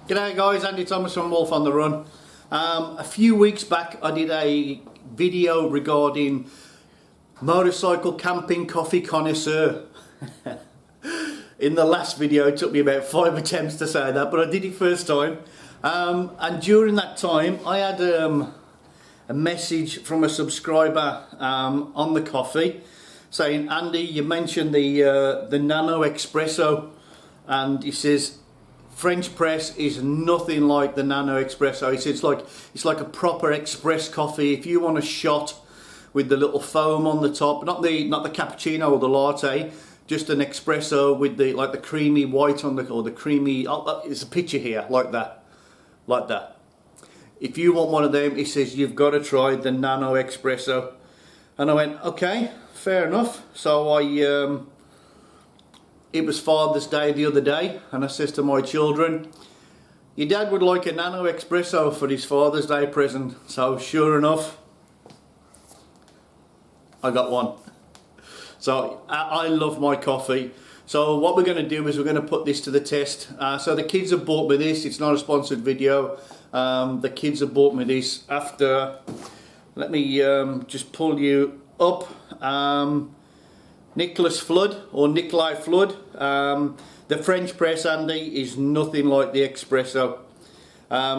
G'day guys, Andy Thomas from Wulf on the Run. A few weeks back I did a video regarding motorcycle camping coffee connoisseur. In the last video it took me about 5 attempts to say that, but I did it first time. And during that time I had a message from a subscriber on the coffee saying, Andy, you mentioned the Nanopresso, and he says French press is nothing like the Nanopresso. He says it's like a proper express coffee. If you want a shot with the little foam on the top, not the cappuccino or the latte, just an espresso with the creamy white on the, or the creamy. Oh, there's a picture here like that. If you want one of them, he says you've got to try the Nanopresso. And I went, okay, fair enough. So it was Father's Day the other day, and I says to my children, your dad would like a Nanopresso for his Father's Day present. So sure enough, I got one. So I love my coffee. So what we're going to do is we're going to put this to the test. So the kids have bought me this. It's not a sponsored video. The kids have bought me this after, let me just pull you up. Nicholas Flood, or Nikolai Flood. The French press, Andy, is nothing like the espresso.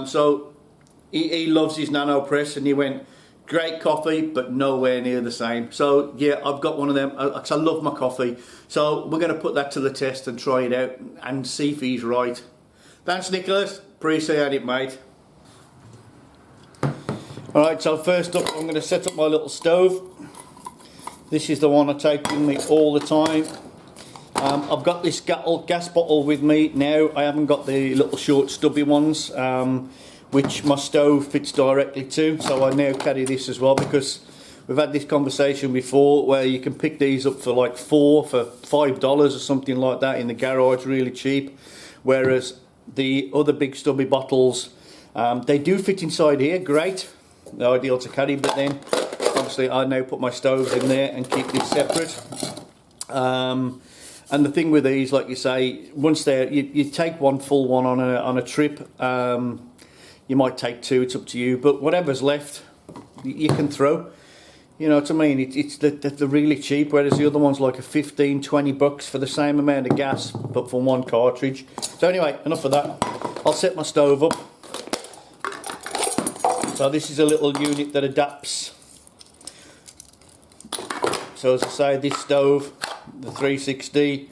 So he loves his Nanopress, and he went, great coffee, but nowhere near the same. So yeah, I've got one of them. I love my coffee. So we're going to put that to the test and try it out and see if he's right. Thanks, Nicholas. Appreciate it, mate. Alright, so first up I'm going to set up my little stove. This is the one I take with me all the time. I've got this gas bottle with me now. I haven't got the little short stubby ones, which my stove fits directly to. So I now carry this as well, because we've had this conversation before where you can pick these up for like for $5 or something like that in the garage, really cheap. Whereas the other big stubby bottles, they do fit inside here, great. They're ideal to carry, but then obviously I now put my stoves in there and keep these separate. And the thing with these, like you say, once they're, you take one full one on a trip. You might take two, it's up to you, but whatever's left you can throw. You know what I mean? They're really cheap, whereas the other one's like a 15-20 bucks for the same amount of gas, but for one cartridge. So anyway, enough of that. I'll set my stove up. So this is a little unit that adapts. So as I say, this stove, the 360,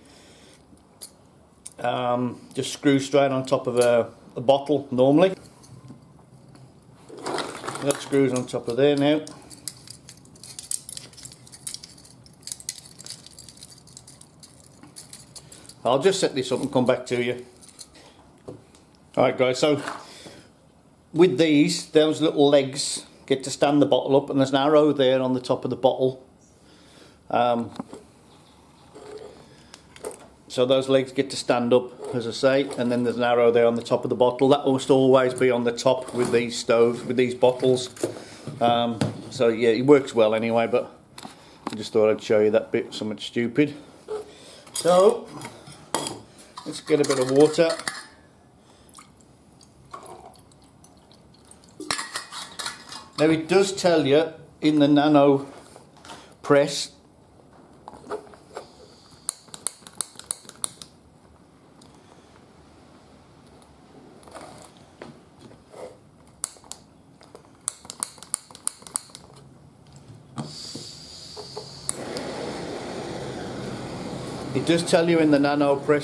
just screws straight on top of a bottle normally. That screws on top of there now. I'll just set this up and come back to you. Alright guys, so with these, those little legs get to stand the bottle up, and there's an arrow there on the top of the bottle. So those legs get to stand up, as I say, and then there's an arrow there on the top of the bottle. That must always be on the top with these stoves, with these bottles. So yeah, it works well anyway, but I just thought I'd show you that bit, something stupid. So let's get a bit of water. Now it does tell you in the Nanopress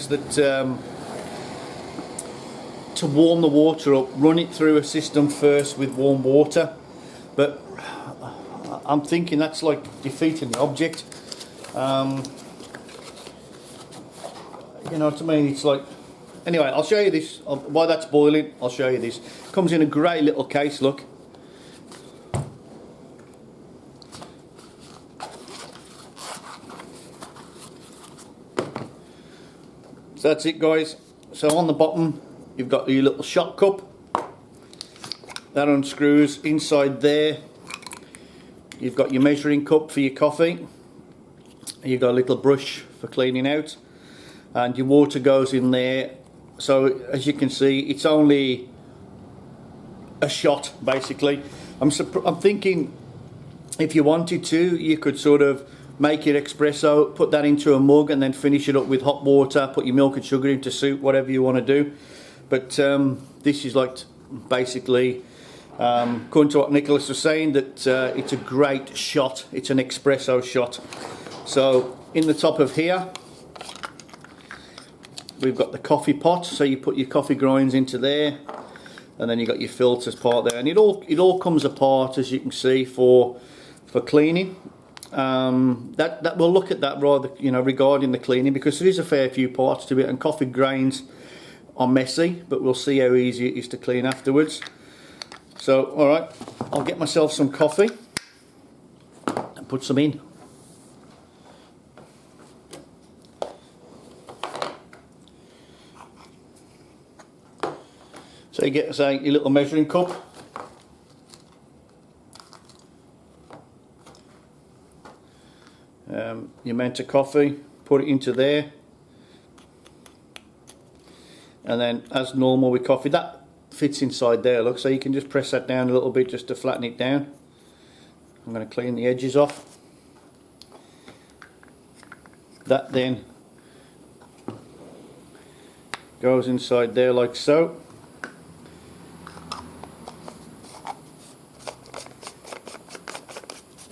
that to warm the water up, run it through a system first with warm water, but I'm thinking that's like defeating the object. You know what I mean? It's like, anyway, I'll show you this. While that's boiling, I'll show you this. Comes in a great little case, look. So that's it guys. So on the bottom you've got your little shot cup. That unscrews. Inside there you've got your measuring cup for your coffee. You've got a little brush for cleaning out. And your water goes in there So as you can see, it's only a shot basically. I'm thinking if you wanted to, you could sort of make your espresso, put that into a mug and then finish it up with hot water, put your milk and sugar into soup, whatever you want to do. But this is like basically, according to what Nicholas was saying, that it's a great shot. It's an espresso shot. So in the top of here, we've got the coffee pot. So you put your coffee grinds into there, and then you got your filters part there, and it all comes apart, as you can see, for cleaning. That we'll look at that rather, regarding the cleaning, because there is a fair few parts to it, and coffee grains are messy, but we'll see how easy it is to clean afterwards. So alright, I'll get myself some coffee and put some in. So you get, say, your little measuring cup. Your amount of coffee, put it into there. And then, as normal with coffee, that fits inside there, look, so you can just press that down a little bit just to flatten it down. I'm going to clean the edges off. That then goes inside there like so.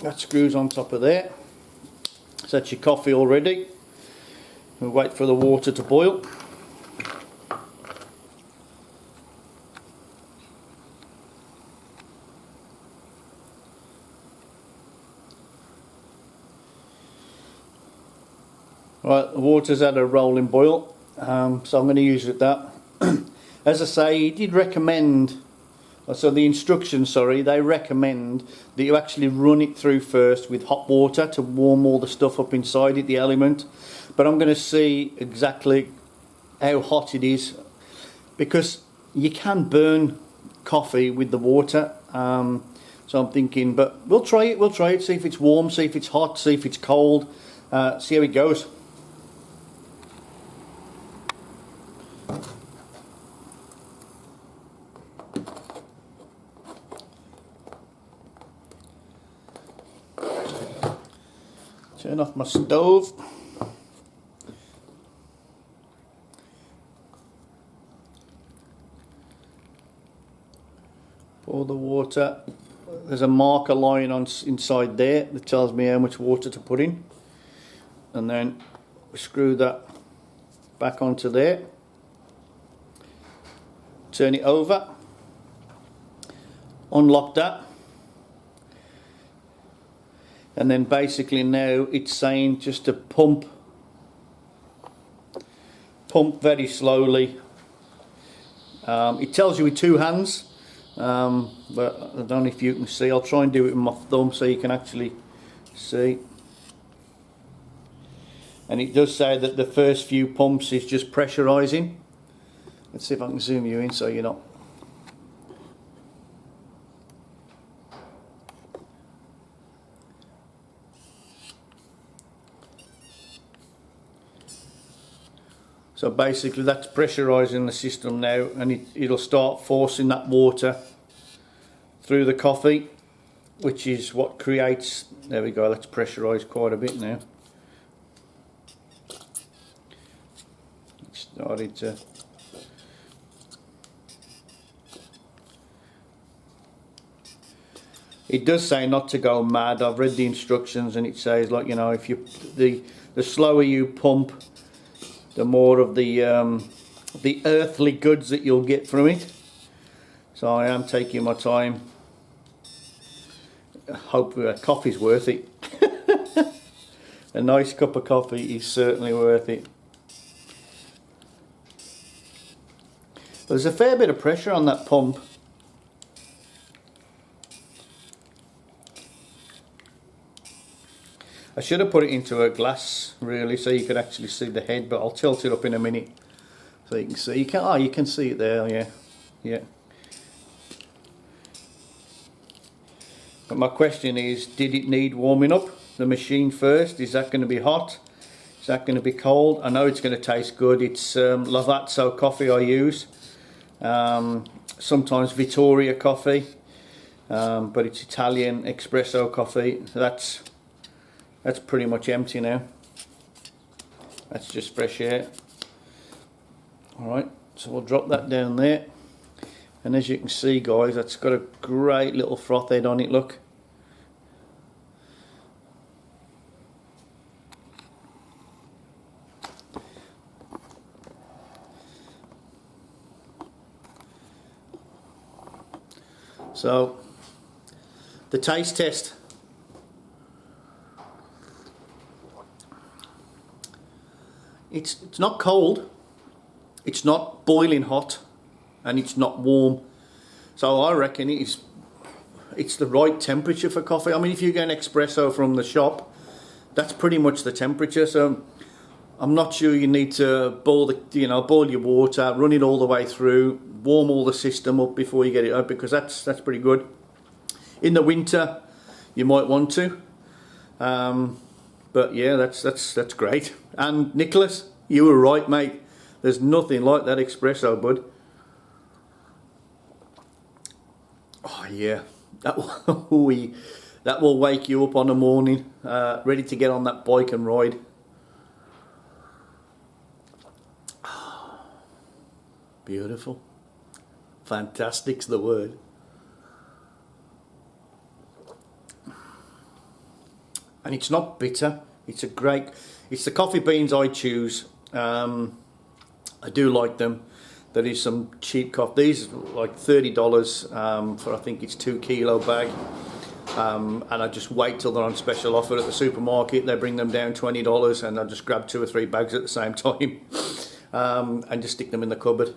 That screws on top of there. So that's your coffee already. We'll wait for the water to boil. Right, the water's at a rolling boil, so I'm going to use it that. As I say, he did recommend, so the instructions, sorry, they recommend that you actually run it through first with hot water to warm all the stuff up inside it, the element. But I'm going to see exactly how hot it is, because you can burn coffee with the water. So I'm thinking, but we'll try it, see if it's warm, see if it's hot, see if it's cold, see how it goes. Turn off my stove. Pour the water. There's a marker line on inside there that tells me how much water to put in. And then we screw that back onto there. Turn it over. Unlock that. And then basically now it's saying just to pump very slowly. It tells you with two hands, but I don't know if you can see. I'll try and do it with my thumb so you can actually see. And it does say that the first few pumps is just pressurising. Let's see if I can zoom you in so you're not. So basically that's pressurising the system now, and it'll start forcing that water through the coffee, which is what creates, there we go, that's pressurised quite a bit now. It started to, it does say not to go mad. I've read the instructions and it says, like, if you, the slower you pump, the more of the earthly goods that you'll get from it. So I am taking my time. I hope coffee's worth it. A nice cup of coffee is certainly worth it. There's a fair bit of pressure on that pump. I should have put it into a glass really so you could actually see the head, but I'll tilt it up in a minute so you can see. You can see it there, yeah. But my question is, did it need warming up, the machine first? Is that going to be hot? It's that going to be cold? I know it's going to taste good. It's Wacaco coffee I use. Sometimes Vittoria coffee, but it's Italian espresso coffee. That's pretty much empty now. That's just fresh air. Alright, so we'll drop that down there. And as you can see, guys, that's got a great little froth head on it, look. So, the taste test. It's not cold, it's not boiling hot, and it's not warm. So I reckon it's the right temperature for coffee. I mean, if you get an espresso from the shop, that's pretty much the temperature. So I'm not sure you need to boil your water, run it all the way through, warm all the system up before you get it out, because that's pretty good. In the winter, you might want to, but yeah, that's great. And Nicholas, you were right, mate. There's nothing like that espresso, bud. Oh yeah, that will wake you up on the morning, ready to get on that bike and ride. Beautiful. Fantastic's the word. And it's not bitter. It's the coffee beans I choose. I do like them. There is some cheap coffee. These are like $30 for, I think it's 2 kilo bag. And I just wait till they're on special offer at the supermarket. They bring them down $20 and I just grab 2 or 3 bags at the same time and just stick them in the cupboard.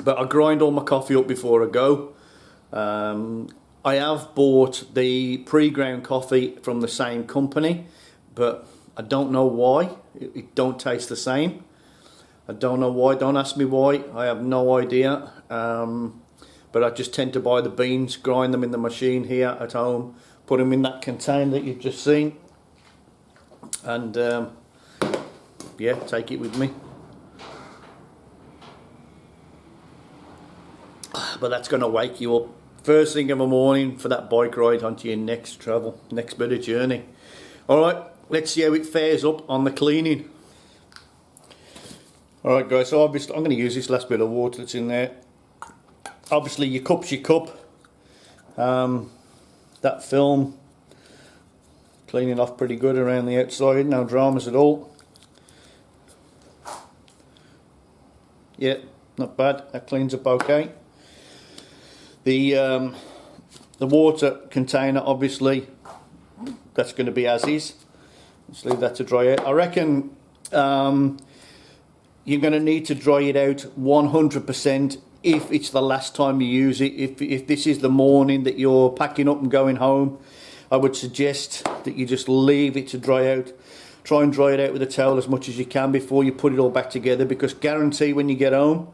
But I grind all my coffee up before I go. I have bought the pre-ground coffee from the same company, but I don't know why. It don't taste the same. I don't know why. Don't ask me why. I have no idea. But I just tend to buy the beans, grind them in the machine here at home, put them in that container that you've just seen, and yeah, take it with me. But that's going to wake you up first thing in the morning for that bike ride onto your next bit of journey. Alright, let's see how it fares up on the cleaning. Alright guys, so obviously I'm going to use this last bit of water that's in there. Obviously your cup's your cup. That film cleaning off pretty good around the outside, no dramas at all. Yeah, not bad, that cleans up okay. The water container, obviously, that's going to be as is. Let's leave that to dry out. I reckon you're going to need to dry it out 100% if it's the last time you use it. If this is the morning that you're packing up and going home, I would suggest that you just leave it to dry out. Try and dry it out with a towel as much as you can before you put it all back together, because guarantee when you get home,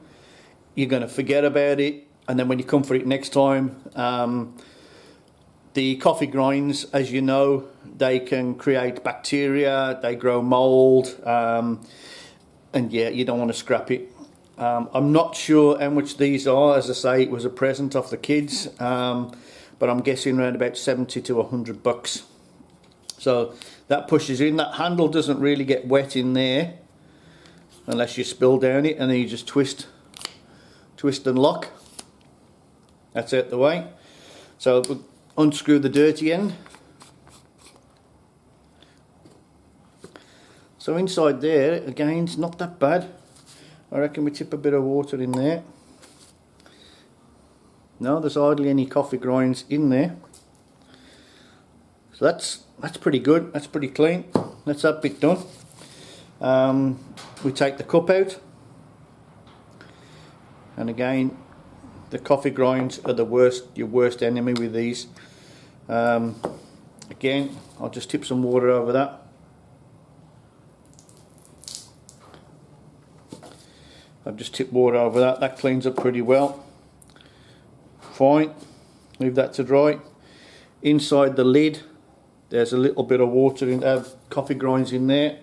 you're going to forget about it. And then when you come for it next time, the coffee grinds, as you know, they can create bacteria, they grow mold, and yeah, you don't want to scrap it. I'm not sure how much these are. As I say, it was a present off the kids, but I'm guessing around about 70 to 100 bucks. So that pushes in. That handle doesn't really get wet in there unless you spill down it, and then you just twist and lock. That's out the way. So we'll unscrew the dirty end. So inside there, again, it's not that bad. I reckon we tip a bit of water in there. No, there's hardly any coffee grinds in there. So that's pretty good. That's pretty clean. That's that bit done. We take the cup out, and again, the coffee grinds are your worst enemy with these. Again, I'll just tip some water over that. I've just tipped water over that. That cleans up pretty well. Fine. Leave that to dry. Inside the lid, there's a little bit of water in there, coffee grinds in there.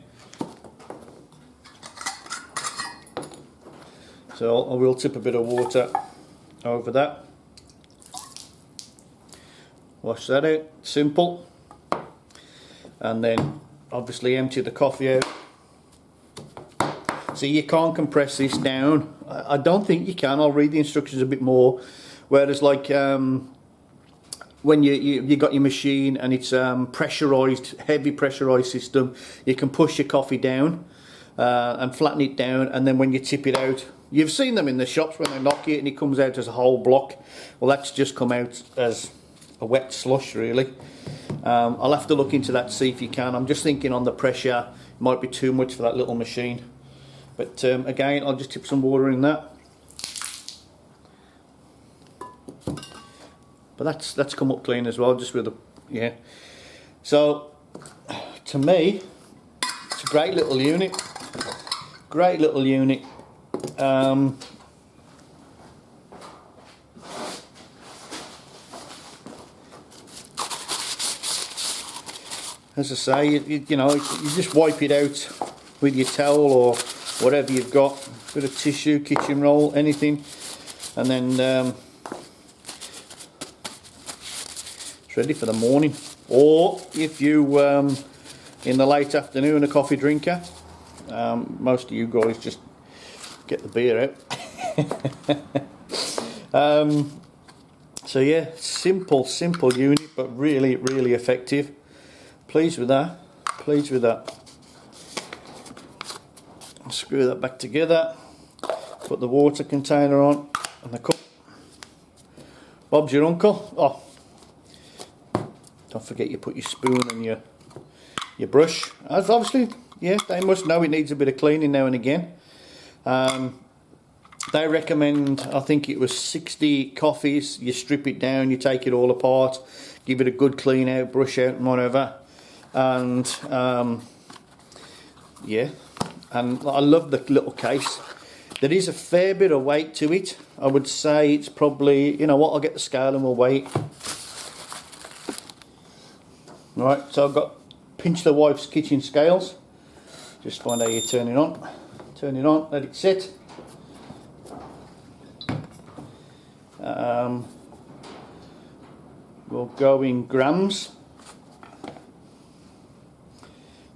So I will tip a bit of water over that. Wash that out, simple. And then obviously empty the coffee out. So you can't compress this down. I don't think you can. I'll read the instructions a bit more. Whereas like when you got your machine and it's pressurized, heavy pressurized system, you can push your coffee down and flatten it down, and then when you tip it out, you've seen them in the shops when they knock it and it comes out as a whole block. Well, that's just come out as a wet slush really. I'll have to look into that to see if you can. I'm just thinking on the pressure it might be too much for that little machine, but again I'll just tip some water in that. But that's come up clean as well, just with the So to me it's a great little unit. Great little unit. As I say, you know, you just wipe it out with your towel or whatever you've got, bit of tissue, kitchen roll, anything, and then it's ready for the morning. Or if you in the late afternoon a coffee drinker, most of you guys just get the beer out. So yeah, simple unit, but really effective. Pleased with that. Pleased with that. Screw that back together. Put the water container on and the cup. Bob's your uncle. Oh, don't forget you put your spoon and your brush. As obviously, yeah, they must know it needs a bit of cleaning now and again. They recommend, I think it was 60 coffees. You strip it down, you take it all apart, give it a good clean out, brush out and whatever. And yeah, and I love the little case. There is a fair bit of weight to it. I would say it's probably, you know what, I'll get the scale and we'll weigh it. Right, so I've got Pinch the Wife's kitchen scales. Just find how you turn it on. Turn it on, let it sit. We'll go in grams.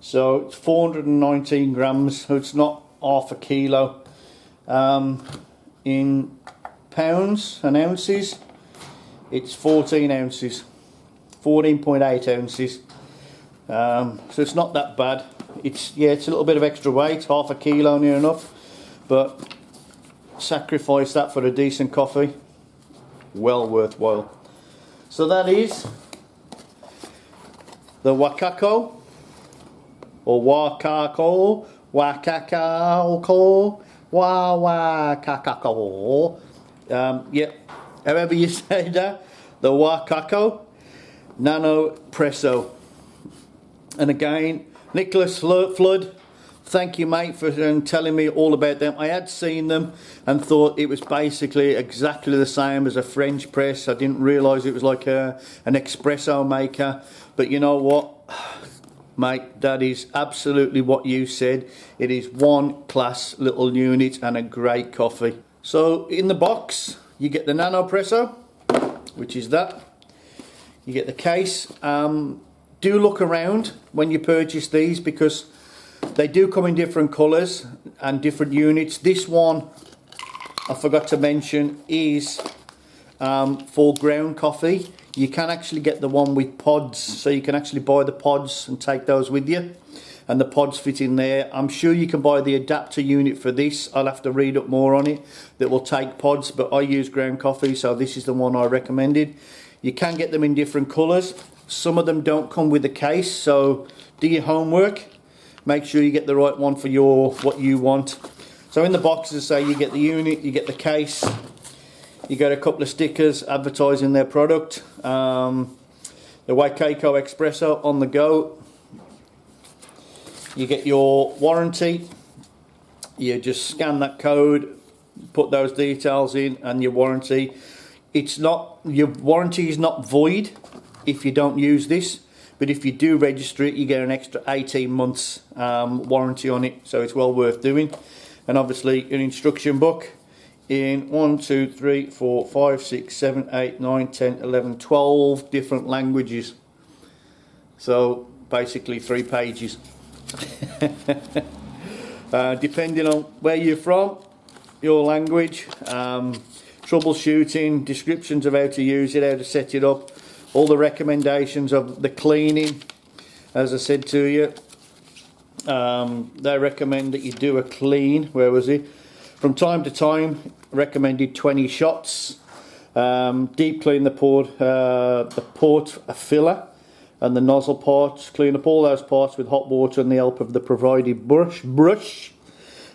So it's 419 grams, so it's not half a kilo. In pounds and ounces, it's 14 ounces, 14.8 ounces. So it's not that bad. It's a little bit of extra weight, half a kilo near enough, but sacrifice that for a decent coffee, well worthwhile. So that is the Wacaco, or Wacaco, Wacaco, however you say that, the Wacaco Nanopresso. And again, Nicholas Flood, thank you mate for telling me all about them. I had seen them and thought it was basically exactly the same as a French press. I didn't realise it was like an espresso maker, but you know what? Mate, that is absolutely what you said. It is one class little unit and a great coffee. So in the box you get the Nanopresso, which is that. You get the case. Do look around when you purchase these because they do come in different colours and different units. This one I forgot to mention is for ground coffee. You can actually get the one with pods, so you can actually buy the pods and take those with you, and the pods fit in there. I'm sure you can buy the adapter unit for this. I'll have to read up more on it that will take pods, but I use ground coffee, so this is the one I recommended. You can get them in different colours. Some of them don't come with a case, so do your homework. Make sure you get the right one for what you want. So in the boxes, say you get the unit, you get the case, you get a couple of stickers advertising their product. The Wacaco Espresso on the go. You get your warranty. You just scan that code, put those details in, and your warranty. Your warranty is not void if you don't use this, but if you do register it, you get an extra 18 months warranty on it, so it's well worth doing. And obviously an instruction book. in 1, 2, 3, 4, 5, 6, 7, 8, 9, 10, 11, 12 different languages. So basically 3 pages. Depending on where you're from, your language, troubleshooting, descriptions of how to use it, how to set it up, all the recommendations of the cleaning. As I said to you, they recommend that you do a clean. Where was it? From time to time, recommended 20 shots. Deep clean the port filler and the nozzle parts. Clean up all those parts with hot water and the help of the provided brush.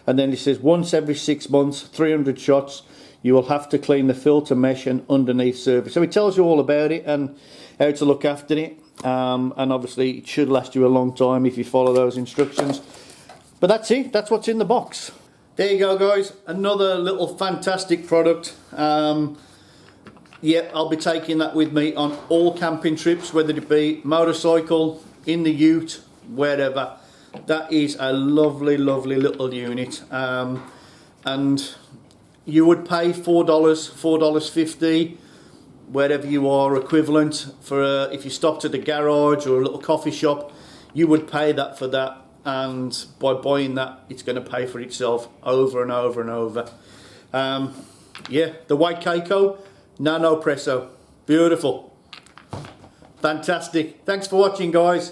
And then it says once every 6 months, 300 shots. You will have to clean the filter mesh and underneath surface. So it tells you all about it and how to look after it. And obviously it should last you a long time if you follow those instructions. But that's it. That's what's in the box. There you go, guys. Another little fantastic product. Yeah, I'll be taking that with me on all camping trips, whether it be motorcycle, in the ute, wherever. That is a lovely, lovely little unit. And you would pay $4, $4.50, wherever you are equivalent. For if you stopped at a garage or a little coffee shop, you would pay that for that. And by buying that, it's going to pay for itself over and over and over. Yeah, the Wacaco Nanopresso. Beautiful. Fantastic. Thanks for watching, guys.